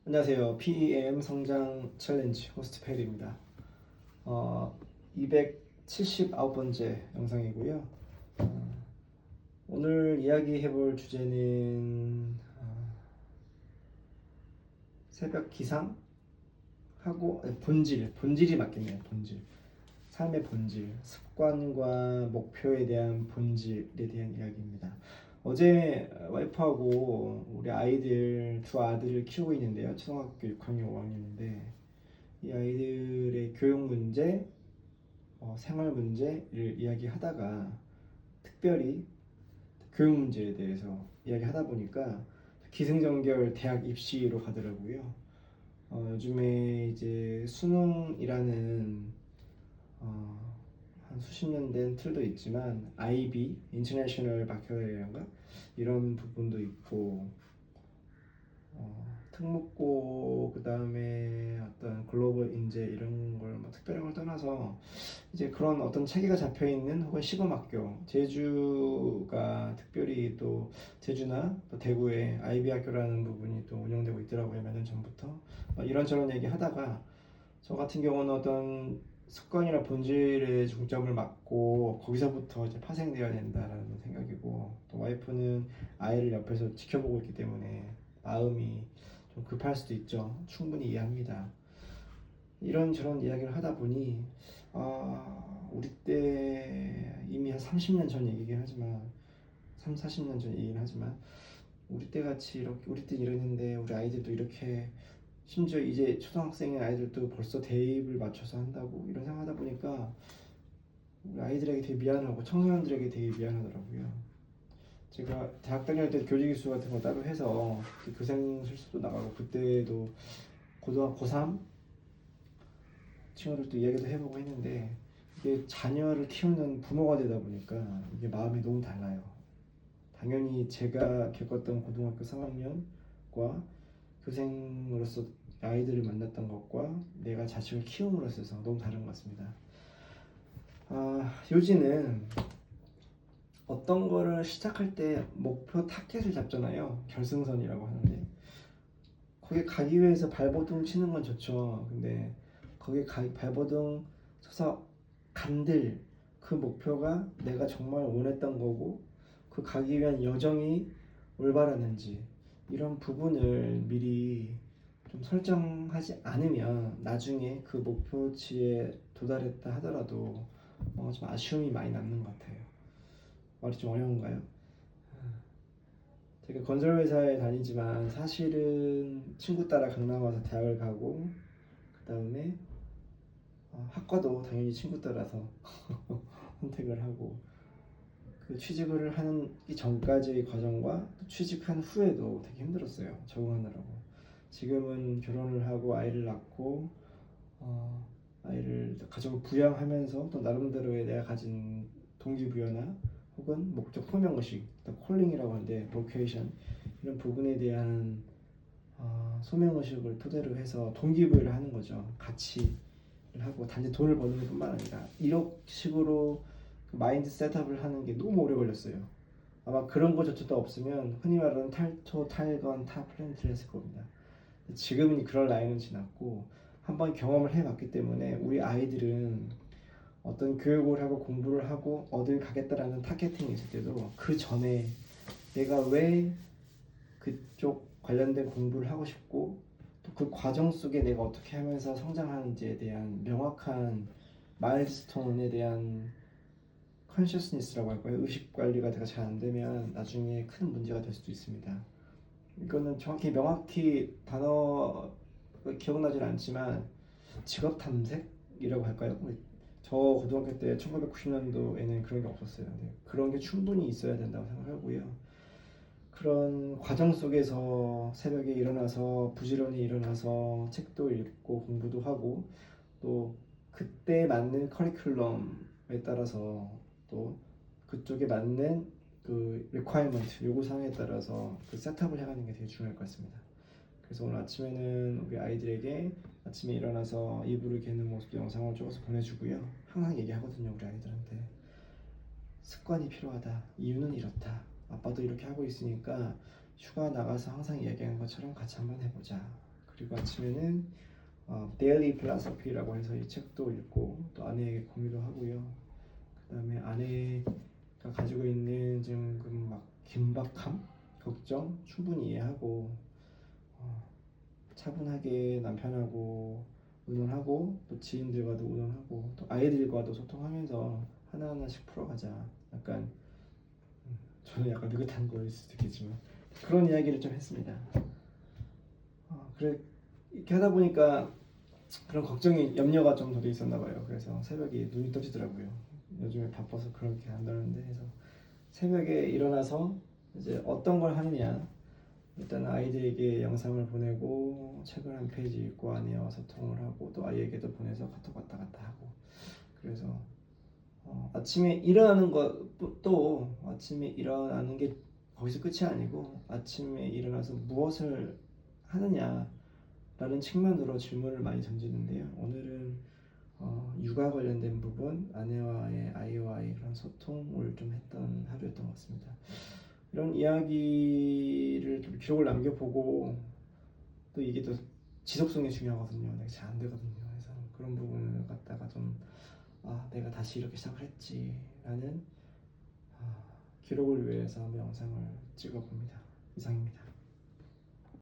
안녕하세요. PEM 성장 챌린지 호스트 페일입니다. 279번째 영상이고요. 오늘 이야기해볼 주제는 새벽 기상하고 본질이 맞겠네요. 본질, 삶의 본질, 습관과 목표에 대한 본질에 대한 이야기입니다. 어제 와이프하고 우리 아이들 두 아들을 키우고 있는데요. 초등학교 6학년, 5학년인데 이 아이들의 교육 문제, 생활 문제를 이야기하다가 특별히 교육 문제에 대해서 이야기하다 보니까 기승전결 대학 입시로 가더라고요. 요즘에 이제 수능이라는 한 수십 년 된 틀도 있지만 IB, International Baccalaureate인가? 이런 부분도 있고 특목고 그 다음에 어떤 글로벌 인재 이런 걸 뭐 특별한 걸 떠나서 이제 그런 어떤 체계가 잡혀 있는 혹은 시범학교 제주가 특별히 또 제주나 또 대구에 IB 학교라는 부분이 또 운영되고 있더라고요. 몇 년 전부터 이런저런 얘기 하다가 저 같은 경우는 어떤 습관이나 본질에 중점을 맞고 거기서부터 이제 파생되어야 된다라는 생각이고 또 와이프는 아이를 옆에서 지켜보고 있기 때문에 마음이 좀 급할 수도 있죠. 충분히 이해합니다. 이런저런 이야기를 하다 보니 우리 때 이미 한 30년 전 얘기긴 하지만 3, 40년 전 얘기긴 하지만 우리 때 같이 이렇게 우리 때 이랬는데 우리 아이들도 이렇게 심지어 이제 초등학생의 아이들도 벌써 대입을 맞춰서 한다고 이런 생각하다 보니까 우리 아이들에게 되게 미안하고 청소년들에게 되게 미안하더라고요. 제가 대학 다닐 때 교직이수 같은 거 따로 해서 교생 실습도 나가고 그때도 고등학교 고3 친구들도 이야기도 해보고 했는데 이게 자녀를 키우는 부모가 되다 보니까 이게 마음이 너무 달라요. 당연히 제가 겪었던 고등학교 3학년과 교생으로서 아이들을 만났던 것과 내가 자식을 키움으로써 너무 다른 것 같습니다. 요지는 어떤 거를 시작할 때 목표 타겟을 잡잖아요. 결승선이라고 하는데 거기 가기 위해서 발버둥 치는 건 좋죠. 근데 거기 발버둥 쳐서 간들 그 목표가 내가 정말 원했던 거고 그 가기 위한 여정이 올바랐는지 이런 부분을 미리 좀 설정하지 않으면 나중에 그 목표치에 도달했다 하더라도 좀 아쉬움이 많이 남는 것 같아요. 말이 좀 어려운가요? 제가 건설회사에 다니지만 사실은 친구 따라 강남 와서 대학을 가고 그 다음에 학과도 당연히 친구 따라서 선택을 하고 그 취직을 하는 이 전까지의 과정과 또 취직한 후에도 되게 힘들었어요. 적응하느라고. 지금은 결혼을 하고 아이를 낳고 아이를 가족을 부양하면서 또 나름대로의 내가 가진 동기부여나 혹은 목적 소명의식, 또 콜링이라고 하는데 보케이션 이런 부분에 대한 소명의식을 토대로 해서 동기부여를 하는 거죠. 가치를 하고 단지 돈을 버는 것뿐만 아니라 이런 식으로 그 마인드 셋업을 하는 게 너무 오래 걸렸어요. 아마 그런 것조차도 없으면 흔히 말하는 탈토, 탈건, 타플랜트를 했을 겁니다. 지금은 그럴 나이는 지났고 한번 경험을 해봤기 때문에 우리 아이들은 어떤 교육을 하고 공부를 하고 어딜 가겠다라는 타겟팅이 있을 때도 그 전에 내가 왜 그쪽 관련된 공부를 하고 싶고 또 그 과정 속에 내가 어떻게 하면서 성장하는지에 대한 명확한 마일스톤에 대한 컨셔스니스라고 할까요? 의식 관리가 내가 잘 안 되면 나중에 큰 문제가 될 수도 있습니다. 이거는 정확히 명확히 단어가 기억나질 않지만 직업 탐색이라고 할까요? 저 고등학교 때 1990년도에는 그런 게 없었어요. 근데 그런 게 충분히 있어야 된다고 생각하고요. 그런 과정 속에서 새벽에 일어나서 부지런히 일어나서 책도 읽고 공부도 하고 또 그때 맞는 커리큘럼에 따라서 또 그쪽에 맞는 그 requirement 요구사항에 따라서 그 셋업을 해가는 게 되게 중요할 것 같습니다. 그래서 오늘 아침에는 우리 아이들에게 아침에 일어나서 이불을 개는 모습도 영상을 찍어서 보내주고요. 항상 얘기하거든요, 우리 아이들한테. 습관이 필요하다. 이유는 이렇다. 아빠도 이렇게 하고 있으니까 휴가 나가서 항상 얘기하는 것처럼 같이 한번 해보자. 그리고 아침에는 Daily Philosophy라고 해서 이 책도 읽고 또 아내에게 공유도 하고요. 그다음에 아내가 가지고 있는 지금 막 긴박함, 걱정 충분히 이해하고 차분하게 남편하고 의논하고 또 지인들과도 의논하고 또 아이들과도 소통하면서 하나하나씩 풀어가자. 약간 저는 약간 느긋한 거일 수도 있겠지만 그런 이야기를 좀 했습니다. 그래 이렇게 하다 보니까 그런 걱정이 염려가 좀 더 돼 있었나 봐요. 그래서 새벽에 눈이 떠지더라고요. 요즘에 바빠서 그렇게 한다는데 해서 새벽에 일어나서 이제 어떤 걸 하느냐. 일단 아이들에게 영상을 보내고 책을 한 페이지 읽고 아내와 소통을 하고 또 아이에게도 보내서 카톡 왔다 갔다 하고 그래서 아침에 일어나는 것도 아침에 일어나는 게 거기서 끝이 아니고 아침에 일어나서 무엇을 하느냐라는 측면으로 질문을 많이 던지는데요. 오늘은 육아 관련된 부분, 아이와의 그런 소통을 좀 했던 하루였던 것 같습니다. 이런 이야기를 좀 기록을 남겨보고 또 이게 또 지속성이 중요하거든요. 내가 잘 안 되거든요. 그래서 그런 부분을 갖다가 좀 내가 다시 이렇게 시작을 했지라는 기록을 위해서 한번 영상을 찍어봅니다. 이상입니다.